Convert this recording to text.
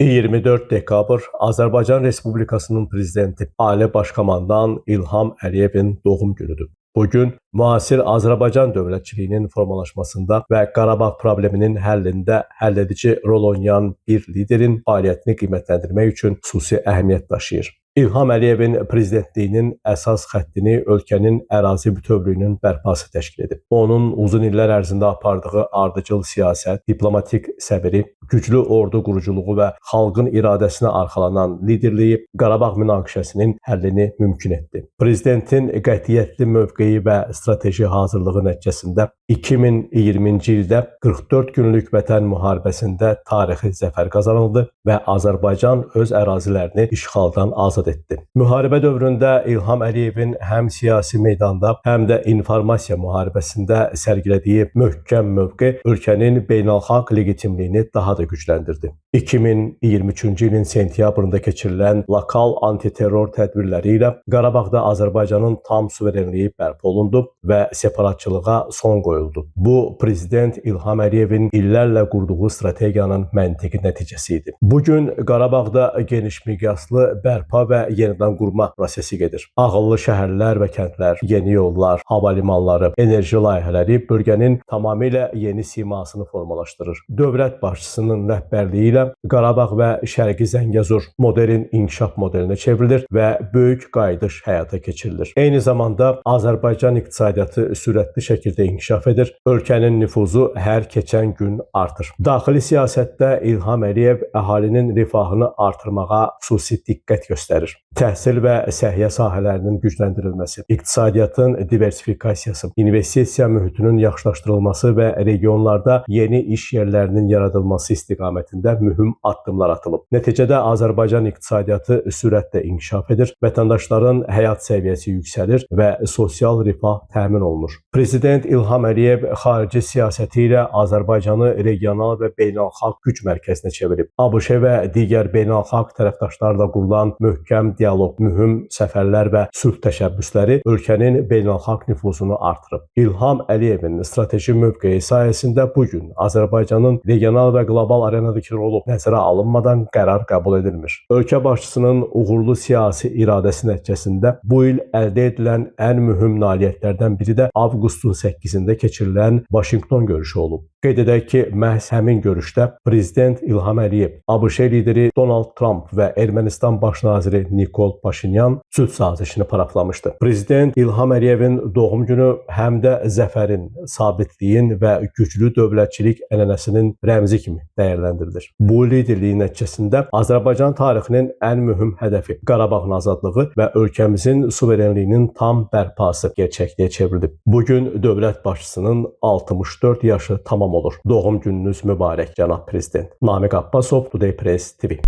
24 dekabr Azərbaycan Respublikasının prezidenti Ali Başkomandan İlham Əliyevin doğum günüdür. Bugün müasir Azərbaycan dövlətçiliyinin formalaşmasında və Qarabağ probleminin həllində həlledici rol oynayan bir liderin fəaliyyətini qiymətləndirmək üçün xüsusi əhəmiyyət daşıyır. İlham Əliyevin prezidentliyinin əsas xəttini ölkənin ərazi bütövlüyünün bərpası təşkil edib. Onun uzun illər ərzində apardığı ardıcıl siyasət, diplomatik səbiri, güclü ordu quruculuğu və xalqın iradəsinə arxalanan liderliyi Qarabağ münaqişəsinin həllini mümkün etdi. Prezidentin qətiyyətli mövqeyi və strateji hazırlığı nəticəsində 2020-ci ildə 44 günlük Vətən müharibəsində tarixi zəfər qazanıldı və Azərbaycan öz ərazilərini işğaldan azad etdi. Müharibə dövründə İlham Əliyevin həm siyasi meydanda, həm də informasiya müharibəsində sərgilədiyi möhkəm mövqe ölkənin beynəlxalq legitimliyini daha da gücləndirdi. 2023-cü ilin sentyabrında keçirilən lokal antiterror tədbirləri ilə Qarabağda Azərbaycanın tam suverenliyi bərpa olundu və separatçılığa son qoyuldu. Bu, prezident İlham Əliyevin illərlə qurduğu strategiyanın məntiqi nəticəsi idi. Bugün Qarabağda geniş miqyaslı bərpa və yenidən qurma prosesi gedir. Ağıllı şəhərlər və kəndlər, yeni yollar, hava limanları, enerji layihələri bölgənin tamamilə yeni simasını formalaşdırır. Dövlət başçısının rəhbərliyi ilə Qarabağ və Şərqi Zəngəzur modern inkişaf modelinə çevrilir və böyük qayıdış həyata keçirilir. Eyni zamanda Azərbaycan iqtisadiyyatı sürətli şəkildə inkişaf edir. Ölkənin nüfuzu hər keçən gün artır. Daxili siyasətdə İlham Əliyev əhalinin rifahını artırmağa xüsusi diqqət göstərir. Təhsil və səhiyyə sahələrinin gücləndirilməsi, iqtisadiyyatın diversifikasiyası, investisiya mühitinin yaxşılaşdırılması və regionlarda yeni iş yerlərinin yaradılması istiqamətində mühüm addımlar atılıb. Nəticədə Azərbaycan iqtisadiyyatı sürətlə inkişaf edir, vətəndaşların həyat səviyyəsi yüksəlir və sosial rifah təmin olunur. Prezident İlham Əliyev xarici siyasəti ilə Azərbaycanı regional və beynəlxalq güc mərkəzinə çevirib. ABŞ və digər beynəlxalq tərəfdaşlarla qurulan möhkəm dialoq, mühüm səfərlər və sülh təşəbbüsləri ölkənin beynəlxalq nüfuzunu artırıb. İlham Əliyevin strateji mövqeyi sayəsində bugün Azərbaycanın regional və qlobal arenadakı rolu nəzərə alınmadan qərar qəbul edilmir. Ölkə başçısının uğurlu siyasi iradəsi nəticəsində bu il əldə edilən ən mühüm nailiyyətlərdən biri də avqustun 8-də keçirilən Vaşinqton görüşü olub. Qeyd edək ki, məhz həmin görüşdə prezident İlham Əliyev, ABŞ lideri Donald Trump və Ermənistan baş naziri Nikol Paşinyan sülh sazişini paraflamışdı. Prezident İlham Əliyevin doğum günü həm də zəfərin, sabitliyin və güclü dövlətçilik ənənəsinin rəmzi kimi dəyərləndirilir. Bu liderliyin nəticəsində Azərbaycan tarixinin ən mühüm hədəfi Qarabağın azadlığı və ölkəmizin suverenliyinin tam bərpası gerçəkliyə çevrilib. Bugün dövlət başçısının 64 yaşı tamam olur. Doğum gününüz mübarək, cənab prezident. Namiq Abbasov, Today Press TV.